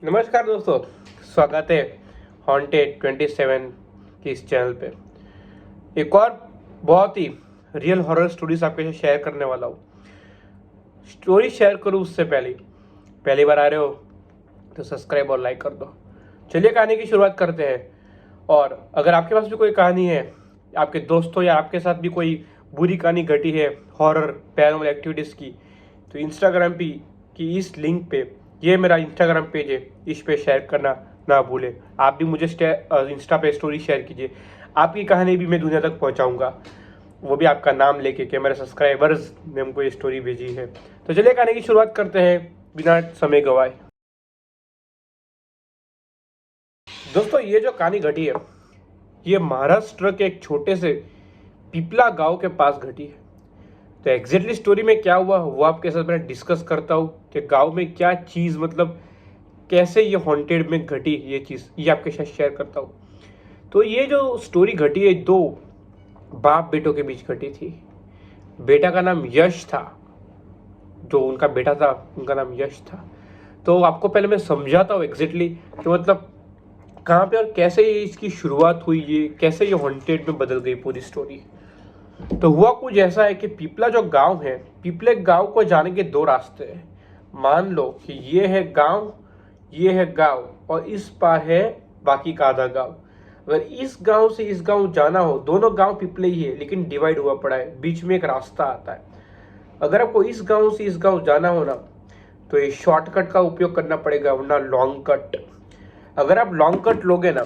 नमस्कार दोस्तों, स्वागत है हॉन्टेड 27 की इस चैनल पे। एक और बहुत ही रियल हॉरर स्टोरीज आपके साथ शेयर करने वाला हूँ। स्टोरी शेयर करूँ उससे पहली बार आ रहे हो तो सब्सक्राइब और लाइक कर दो। चलिए कहानी की शुरुआत करते हैं। और अगर आपके पास भी कोई कहानी है, आपके दोस्तों या आपके साथ भी कोई बुरी कहानी घटी है हॉरर पैरानॉर्मल एक्टिविटीज़ की, तो इंस्टाग्राम पे की इस लिंक पे, ये मेरा इंस्टाग्राम पेज है, इस पे शेयर करना ना भूलें। आप भी मुझे इंस्टा पे स्टोरी शेयर कीजिए। आपकी कहानी भी मैं दुनिया तक पहुंचाऊंगा, वो भी आपका नाम लेके कि मेरे सब्सक्राइबर्स ने हमको ये स्टोरी भेजी है। तो चलिए कहानी की शुरुआत करते हैं बिना समय गवाए। दोस्तों, ये जो कहानी घटी है ये महाराष्ट्र के एक छोटे से पिपला गांव के पास घटी है। तो एग्जैक्टली स्टोरी में क्या हुआ वो आपके साथ मैं डिस्कस करता हूँ कि गांव में क्या चीज़, मतलब कैसे ये हॉन्टेड में घटी ये चीज़, ये आपके साथ शेयर करता हूँ। तो ये जो स्टोरी घटी है, दो बाप बेटों के बीच घटी थी। बेटा का नाम यश था, जो उनका बेटा था उनका नाम यश था। तो आपको पहले मैं समझाता हूँ एग्जैक्टली कि मतलब कहाँ पे और कैसे ये इसकी शुरुआत हुई, ये कैसे ये हॉन्टेड में बदल गई पूरी स्टोरी। तो हुआ कुछ ऐसा है कि पिपला जो गांव है, पिपले गांव को जाने के दो रास्ते हैं। मान लो कि ये है गांव, ये है गांव, और इस पार है बाकी का आधा गांव। अगर इस गांव से इस गांव जाना हो, दोनों गांव पिपले ही है लेकिन डिवाइड हुआ पड़ा है, बीच में एक रास्ता आता है। अगर आपको इस गांव से इस गांव जाना हो ना, तो ये शॉर्टकट का उपयोग करना पड़ेगा, वरना लॉन्ग कट। अगर आप लॉन्ग कट लोगे ना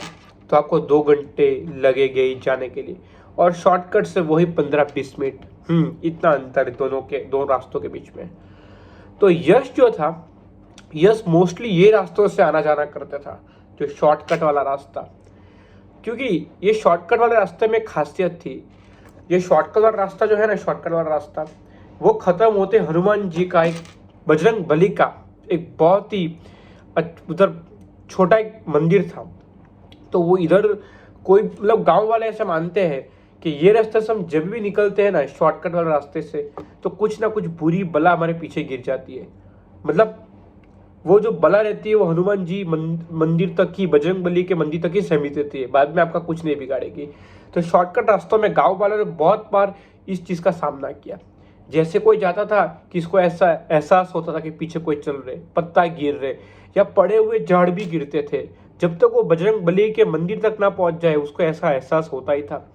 तो आपको 2 घंटे लगेंगे ही जाने के लिए, और शॉर्टकट से वही 15-20 मिनट। इतना अंतर है दोनों रास्तों के बीच में। तो यश जो था, यश मोस्टली ये रास्तों से आना जाना करता था, जो शॉर्टकट वाला रास्ता। क्योंकि ये शॉर्टकट वाले रास्ते में खासियत थी, ये शॉर्टकट वाला रास्ता जो है ना, शॉर्टकट वाला रास्ता वो खत्म होते हनुमान जी का एक बजरंग बली का एक बहुत ही उधर छोटा एक मंदिर था। तो वो इधर कोई मतलब गांव वाले ऐसा मानते हैं कि ये रास्ते से हम जब भी निकलते हैं ना शॉर्टकट वाले रास्ते से, तो कुछ ना कुछ बुरी बला हमारे पीछे गिर जाती है। मतलब वो जो बला रहती है वो हनुमान जी मंदिर तक ही, बजरंग बली के मंदिर तक ही सीमित रहती है, बाद में आपका कुछ नहीं बिगाड़ेगी। तो शॉर्टकट रास्तों में गांव वालों ने बहुत बार इस चीज़ का सामना किया। जैसे कोई जाता था कि इसको ऐसा एहसास होता था कि पीछे कोई चल रहे, पत्ता गिर रहे, या पड़े हुए झाड़ भी गिरते थे। जब तक वो बजरंग बली के मंदिर तक ना पहुंच जाए उसको ऐसा एहसास होता ही था।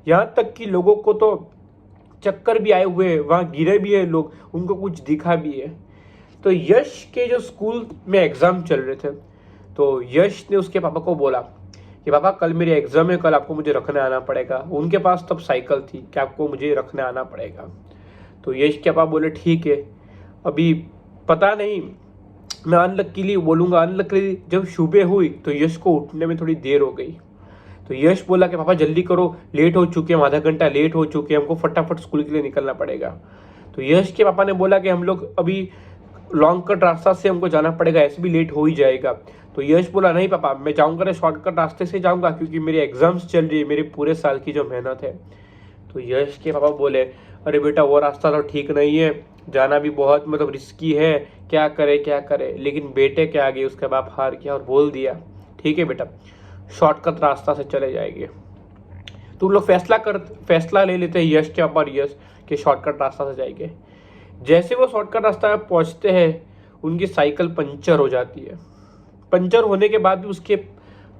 यहाँ तक कि लोगों को तो चक्कर भी आए हुए, वहाँ गिरे भी है लोग, उनको कुछ दिखा भी है। तो यश के जो स्कूल में एग्ज़ाम चल रहे थे, तो यश ने उसके पापा को बोला कि पापा कल मेरे एग्ज़ाम है, कल आपको मुझे रखने आना पड़ेगा। उनके पास तब साइकिल थी कि आपको मुझे रखने आना पड़ेगा। तो यश के पापा बोले ठीक है, अभी पता नहीं, मैं अनलकीली बोलूँगा, अनलकीली जब सुबह हुई तो यश को उठने में थोड़ी देर हो गई। तो यश बोला कि पापा जल्दी करो, लेट हो चुके हैं, आधा घंटा लेट हो चुके हैं, हमको फटाफट स्कूल के लिए निकलना पड़ेगा। तो यश के पापा ने बोला कि हम लोग अभी लॉन्ग कट रास्ता से हमको जाना पड़ेगा, ऐसे भी लेट हो ही जाएगा। तो यश बोला नहीं पापा, मैं जाऊँगा ना शॉर्टकट रास्ते से जाऊँगा, क्योंकि मेरे एग्जाम्स चल रही है, मेरे पूरे साल की जो मेहनत है। तो यश के पापा बोले अरे बेटा वो रास्ता तो ठीक नहीं है, जाना भी बहुत मतलब रिस्की है, क्या करे। लेकिन बेटे के आगे उसके बाप हार गया और बोल दिया ठीक है बेटा, शॉर्टकट रास्ता से चले जाएंगे। तो लोग फैसला ले लेते हैं यश के ऊपर, यश के शॉर्टकट रास्ता से जाएंगे। जैसे वो शॉर्टकट रास्ता में पहुंचते हैं उनकी साइकिल पंचर हो जाती है। पंचर होने के बाद भी उसके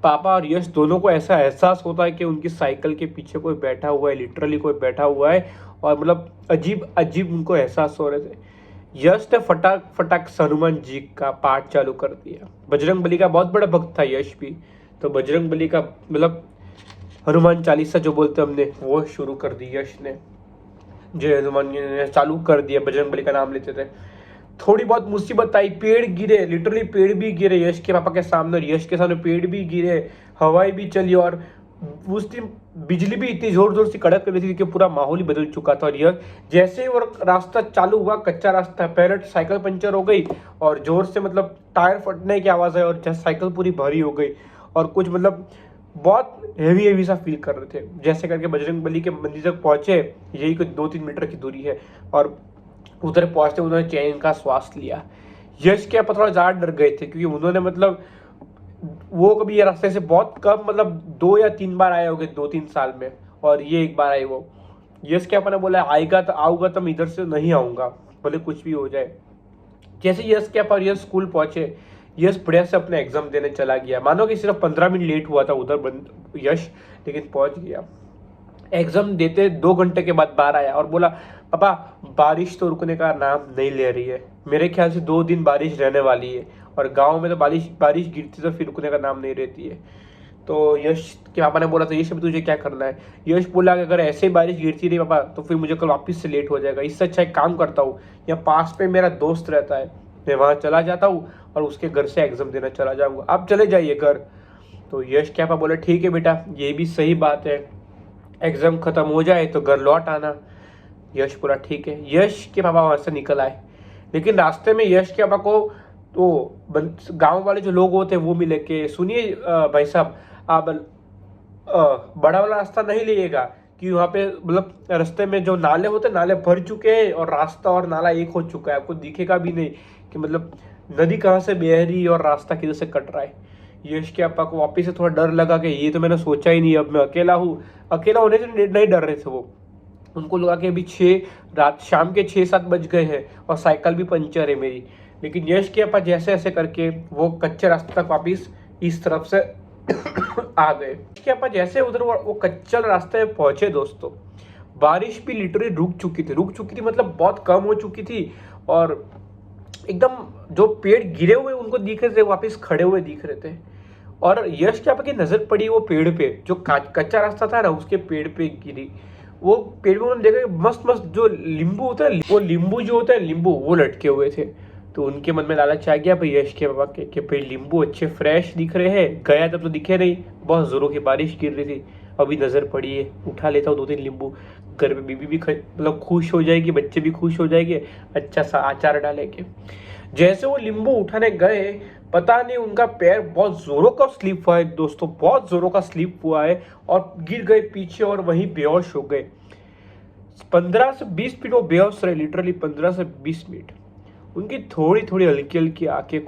पापा और यश दोनों को ऐसा एहसास होता है कि उनकी साइकिल के पीछे कोई बैठा हुआ है, लिटरली कोई बैठा हुआ है, और मतलब अजीब उनको एहसास हो रहे थे। यश ने फटाक से हनुमान जी का पाठ चालू कर दिया। बजरंग बली का बहुत बड़ा भक्त था यश भी, तो बजरंग बली का मतलब हनुमान चालीसा जो बोलते हमने वो शुरू कर दी यश ने। जय हनुमान जी ने चालू कर दिया, बजरंग बली का नाम लेते थे। थोड़ी बहुत मुसीबत आई, पेड़ गिरे, लिटरली पेड़ भी गिरे यश के पापा के सामने, और यश के सामने पेड़ भी गिरे, हवाई भी चली, और उस दिन बिजली भी इतनी जोर से कड़क कर रही थी कि पूरा माहौल ही बदल चुका था। और यह जैसे ही वो रास्ता चालू हुआ, कच्चा रास्ता, पहले साइकिल पंचर हो गई और जोर से मतलब टायर फटने की आवाज़ आई, और जैसे साइकिल पूरी भारी हो गई, और कुछ मतलब बहुत हेवी सा फील कर रहे थे। जैसे करके बजरंग बली के मंदिर तक पहुंचे, यही कुछ 2-3 मीटर की दूरी है, और उधर पहुंचते उन्होंने चैन का श्वास लिया। यश के पापा थोड़ा ज़्यादा डर गए थे, क्योंकि उन्होंने मतलब वो कभी ये रास्ते से बहुत कम, मतलब 2 या 3 बार आए होंगे 2-3 साल में, और ये एक बार आए वो। यश के पापा ने बोला आएगा तो आऊँगा, तो मैं इधर से नहीं आऊँगा भले कुछ भी हो जाए। जैसे यश के पापा यश स्कूल पहुंचे, यश बढ़िया से अपने एग्जाम देने चला गया। मानो कि सिर्फ 15 मिनट लेट हुआ था उधर यश, लेकिन पहुंच गया। एग्जाम देते 2 घंटे के बाद बाहर आया और बोला पापा बारिश तो रुकने का नाम नहीं ले रही है, मेरे ख्याल से 2 दिन बारिश रहने वाली है, और गांव में तो बारिश बारिश गिरती तो फिर रुकने का नाम नहीं रहती है। तो यश के पापा ने बोला तो यश अभी तुझे क्या करना है? यश बोला कि अगर ऐसे ही बारिश गिरती रही पापा तो फिर मुझे कल वापस से लेट हो जाएगा, इससे अच्छा एक काम करता हूँ, यहाँ पास पे मेरा दोस्त रहता है, मैं वहाँ चला जाता हूँ और उसके घर से एग्जाम देना चला जाऊँगा, आप चले जाइए घर। तो यश के पापा बोले ठीक है बेटा, ये भी सही बात है, एग्जाम खत्म हो जाए तो घर लौट आना। यश बोला ठीक है। यश के पापा वहां से निकल आए, लेकिन रास्ते में यश के पापा को तो गांव वाले जो लोग होते हैं वो मिले कि सुनिए भाई साहब, आप बड़ा वाला रास्ता नहीं लीजिएगा, कि वहाँ पे मतलब रास्ते में जो नाले होते हैं नाले भर चुके हैं और रास्ता और नाला एक हो चुका है, आपको दिखेगा भी नहीं कि मतलब नदी कहाँ से बह रही है और रास्ता किधर से कट रहा है। यश के पापा को वापिस से थोड़ा डर लगा कि ये तो मैंने सोचा ही नहीं, अब मैं अकेला हूँ। अकेला होने से नहीं डर रहे थे वो, उनको लगा कि अभी शाम के 6-7 बज गए हैं और साइकिल भी पंचर है मेरी। लेकिन यश के पापा जैसे ऐसे करके वो कच्चे रास्ते तक वापिस इस तरफ से आ गए। यश के पापा जैसे उधर वो कच्चे रास्ते में पहुंचे दोस्तों, बारिश भी लिटरली रुक चुकी थी, मतलब बहुत कम हो चुकी थी, और एकदम जो पेड़ गिरे हुए उनको दिख रहे थे वापस खड़े हुए दिख रहे थे। और यश के पापा की नजर पड़ी वो पेड़ पे, जो कच्चा रास्ता था ना उसके पेड़ पे गिरी। वो पेड़ में उन्होंने देखा मस्त मस्त जो नींबू होता है, वो नींबू जो होता है नींबू, वो लटके हुए थे। तो उनके मन में लालच आ गया भाई यश के पापा के कि भाई नींबू अच्छे फ्रेश दिख रहे हैं, गया तब तो दिखे नहीं, बहुत जोरों की बारिश गिर रही थी, अभी नजर पड़ी है, उठा लेता हूँ 2-3 नींबू, घर पे बीबी भी मतलब खुश हो जाएगी, बच्चे भी खुश हो जाएंगे, अच्छा सा अचार डालेंगे। जैसे वो नींबू उठाने गए, पता नहीं उनका पैर बहुत जोरों का स्लिप हुआ है दोस्तों, बहुत जोरों का स्लिप हुआ है और गिर गए पीछे और वहीं बेहोश हो गए। 15 से 20 मिनट वो बेहोश रहे, लिटरली 15 से 20 मिनट। उनकी थोड़ी थोड़ी हल्की हल्की आंखें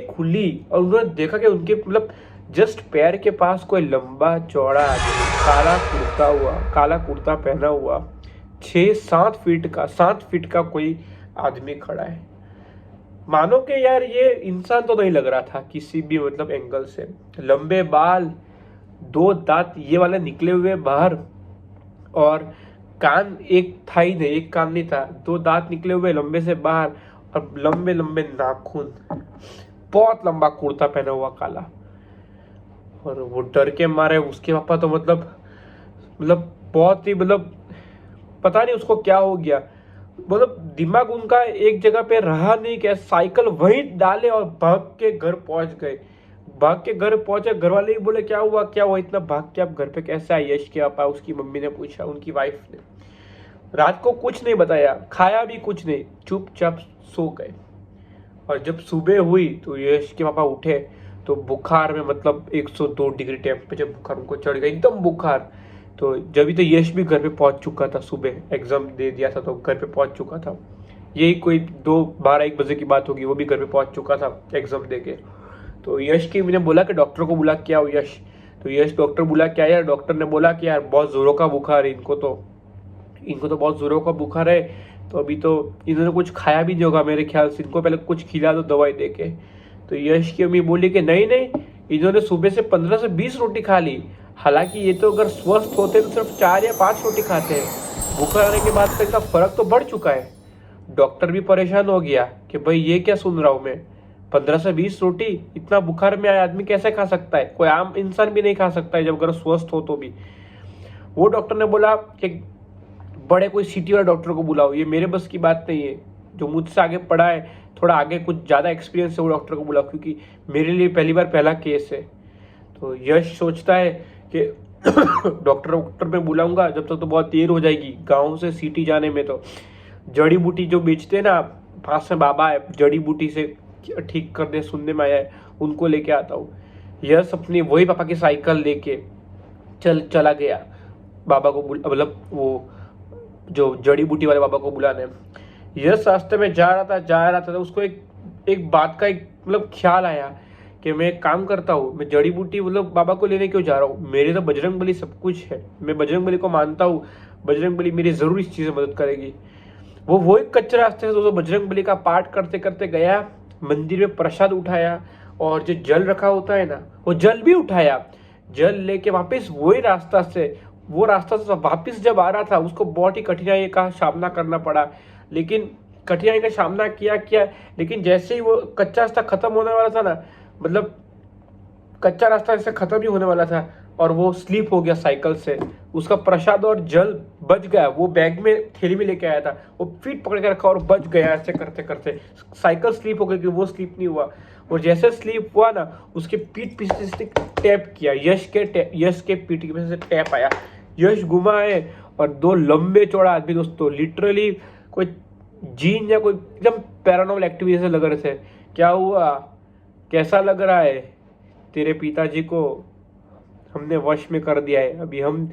खुली और उन्होंने देखा कि उनके मतलब जस्ट पैर के पास कोई लंबा चौड़ा आदमी, काला कुर्ता पहना हुआ, 7 फीट का कोई आदमी खड़ा है। मानो कि यार ये इंसान तो नहीं लग रहा था किसी भी मतलब एंगल से, लंबे बाल, 2 दांत ये वाले निकले हुए बाहर, और कान एक था ही नहीं, एक कान नहीं था, 2 दांत निकले हुए लंबे से बाहर, और लंबे लंबे नाखून, बहुत लंबा कुर्ता पहना हुआ काला। और वो डर के मारे उसके पापा तो मतलब बहुत ही मतलब पता नहीं उसको क्या हो गया, मतलब दिमाग उनका एक जगह पे रहा नहीं, क्या साइकिल वहीं डाले और भाग के घर पहुंचे। घर वाले ही बोले क्या हुआ इतना भाग के आप घर पे कैसे आए? यश के पापा, उसकी मम्मी ने पूछा, उनकी वाइफ ने। रात को कुछ नहीं बताया, खाया भी कुछ नहीं, चुपचाप सो गए। और जब सुबह हुई तो यश के पापा उठे तो बुखार में मतलब 102 डिग्री टेम्परेचर बुखार उनको चढ़ गया, एकदम बुखार। तो जब भी तो यश भी घर पे पहुंच चुका था, सुबह एग्जाम दे दिया था तो घर पे पहुंच चुका था, यही कोई 2-12-1 बजे की बात होगी, वो भी घर पे पहुंच चुका था एग्जाम दे के। तो यश की मैंने बोला कि डॉक्टर को बुला के आओ यश। तो यश डॉक्टर बुला के आया, डॉक्टर ने बोला कि यार बहुत जोरों का बुखार है इनको तो बहुत जोरों का बुखार है, तो अभी तो इन्होंने कुछ खाया भी नहीं होगा मेरे ख्याल से, इनको पहले कुछ खिला दो दवाई दे के। तो यश की अम्मी बोली कि नहीं इन्होंने सुबह से 15 से 20 रोटी खा ली, हालांकि ये तो अगर स्वस्थ होते तो सिर्फ 4 या 5 रोटी खाते हैं, बुखार आने के बाद से इनका फर्क तो बढ़ चुका है। डॉक्टर भी परेशान हो गया कि भाई ये क्या सुन रहा हूँ मैं, 15 से 20 रोटी इतना बुखार में आया आदमी कैसे खा सकता है? कोई आम इंसान भी नहीं खा सकता है जब अगर स्वस्थ हो तो भी। वो डॉक्टर ने बोला कि बड़े कोई सिटी वाले डॉक्टर को बुलाओ, ये मेरे बस की बात नहीं है, जो मुझसे आगे पढ़ा है, थोड़ा आगे कुछ ज़्यादा एक्सपीरियंस है वो डॉक्टर को बुलाओ, क्योंकि मेरे लिए पहला केस है। तो यश सोचता है कि डॉक्टर में बुलाऊंगा जब तक तो बहुत देर हो जाएगी, गाँव से सिटी जाने में तो जड़ी बूटी जो बेचते हैं ना, पास में बाबा है, जड़ी बूटी से ठीक कर दे, सुनने में आया है, उनको लेके आता हूँ। यश अपनी वही पापा की साइकिल लेके चला गया बाबा को मतलब वो जो जड़ी बूटी वाले बाबा को बुलाने। यश रास्ते में जा रहा था तो उसको एक बात का एक मतलब ख्याल आया कि मैं एक काम करता हूँ, मैं जड़ी बूटी मतलब बाबा को लेने क्यों जा रहा हूँ, मेरे तो बजरंग बली सब कुछ है, मैं बजरंग बली को मानता हूँ, बजरंग बली मेरी जरूर इस चीज़ में मदद करेगी। वो एक कच्चे रास्ते से दोस्तों बजरंग बली का पाठ करते करते गया, मंदिर में प्रसाद उठाया और जो जल रखा होता है ना वो जल भी उठाया, जल लेके वापस वो रास्ता से वापस जब आ रहा था उसको बहुत ही कठिनाई का सामना करना पड़ा। लेकिन कठिनाई का सामना किया लेकिन जैसे ही वो कच्चा रास्ता खत्म होने वाला था ना, मतलब कच्चा रास्ता ऐसे खत्म ही होने वाला था और वो स्लिप हो गया साइकिल से, उसका प्रसाद और जल बच गया, वो बैग में थैली में लेके आया था, वो फीट पकड़ के रखा और बच गया। ऐसे करते करते साइकिल स्लिप हो गई कि वो स्लिप नहीं हुआ, और जैसे स्लिप हुआ ना उसके पीठ पीछे से टैप किया, यश के पीठ के पीछे से टैप आया, यश घुमा है और दो लंबे चौड़ा आदमी दोस्तों लिटरली कोई जीन या कोई एकदम पैरानॉर्मल एक्टिविटी से लग रहे थे। क्या हुआ, कैसा लग रहा है, तेरे पिताजी को हमने वश में कर दिया है, अभी हम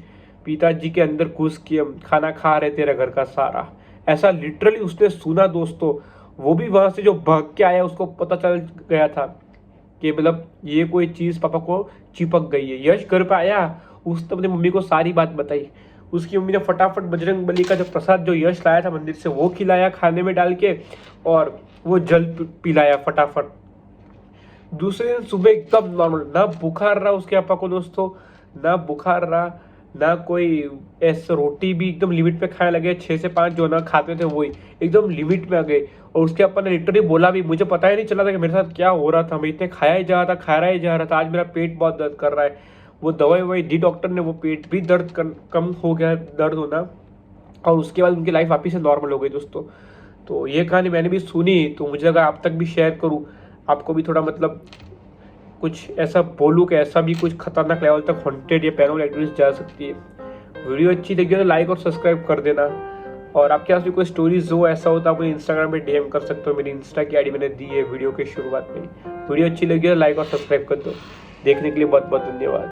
पिताजी के अंदर घुस के हम खाना खा रहे तेरे घर का सारा। ऐसा लिटरली उसने सुना दोस्तों, वो भी वहां से जो भाग के आया उसको पता चल गया था कि मतलब ये कोई चीज पापा को चिपक गई है। यश घर पे आया, उसने अपनी मम्मी को सारी बात बताई, उसकी मम्मी ने फटाफट बजरंग बली का जो प्रसाद जो यश लाया था मंदिर से वो खिलाया खाने में डाल के, और वो जल पिलाया फटाफट। दूसरे दिन सुबह एकदम नॉर्मल, ना बुखार रहा उसके पापा को दोस्तों, ना बुखार रहा, ना कोई ऐसे, रोटी भी एकदम लिमिट पे खाने लगे, 6 से 5 जो ना खाते थे वही एकदम लिमिट में आ गए। और उसके पापा ने लिटरली बोला भी, मुझे पता ही नहीं चला था कि मेरे साथ क्या हो रहा था, मैं इतने खाया ही जा रहा था, आज मेरा पेट बहुत दर्द कर रहा है। वो दवाई ववाई दी डॉक्टर ने, वो पेट भी कम हो गया दर्द होना, और उसके बाद उनकी लाइफ वापिस से नॉर्मल हो गई दोस्तों। तो ये कहानी मैंने भी सुनी तो मुझे लगा आप तक भी शेयर करूँ, आपको भी थोड़ा मतलब कुछ ऐसा बोलूँ कि ऐसा भी कुछ खतरनाक लेवल तक हॉन्टेड या पैरानॉर्मल एक्टिविटीज जा सकती है। वीडियो अच्छी लगी तो लाइक और सब्सक्राइब कर देना, और आपके पास भी कोई स्टोरीज हो ऐसा हो तो आप मुझे इंस्टाग्राम पे डीएम कर सकते हो, मेरी इंस्टा की आईडी मैंने दी है वीडियो के शुरुआत में। वीडियो अच्छी लगी तो लाइक और सब्सक्राइब कर दो। देखने के लिए बहुत बहुत धन्यवाद।